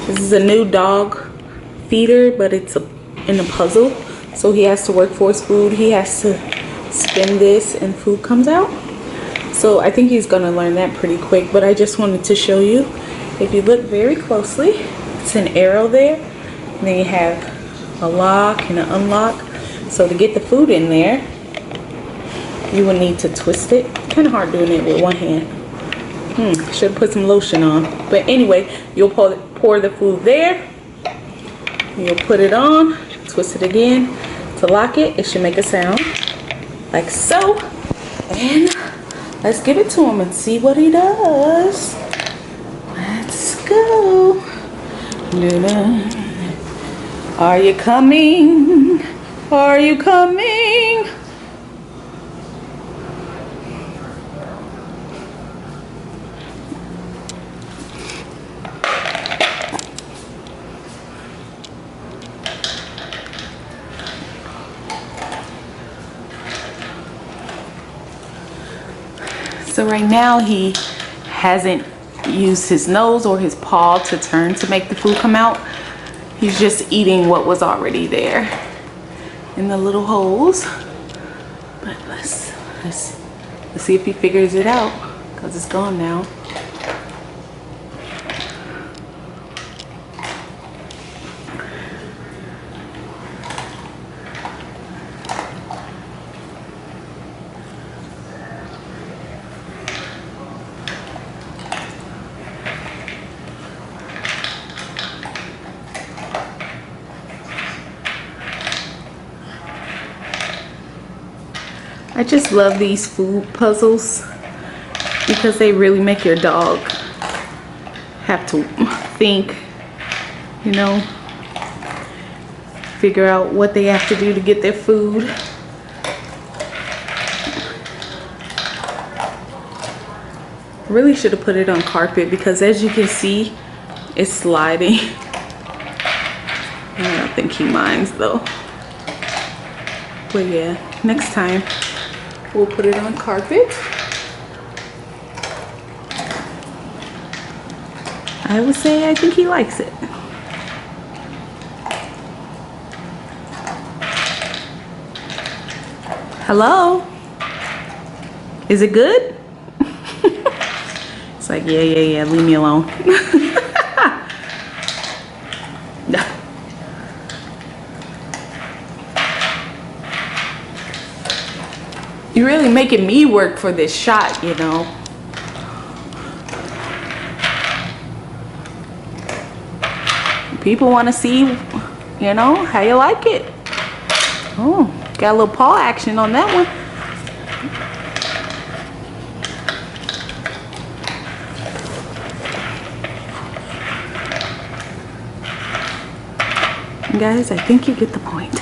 This is a new dog feeder, but it's in a puzzle. So he has to work for his food. He has to spin this and food comes out. So I think he's gonna learn that pretty quick, but I just wanted to show you. If you look very closely, it's an arrow there. And then you have a lock and an unlock. So to get the food in there, you will need to twist it. Kind of hard doing it with one hand. Should have put some lotion on. But anyway, you'll pour the food there. You'll put it on, twist it again to lock it. It should make a sound like so. And let's give it to him and see what he does. Let's go. Luna, are you coming? Are you coming? So right now he hasn't used his nose or his paw to turn to make the food come out. He's just eating what was already there in the little holes. But let's see if he figures it out, because it's gone now. I just love these food puzzles because they really make your dog have to think, you know, figure out what they have to do to get their food. Really should have put it on carpet because as you can see, it's sliding. I don't think he minds though. But yeah, next time we'll put it on carpet. I would say I think he likes it. Hello? Is it good? It's like, yeah, leave me alone. You're really making me work for this shot, you know. People want to see, you know, how you like it. Oh, got a little paw action on that one. Guys, I think you get the point.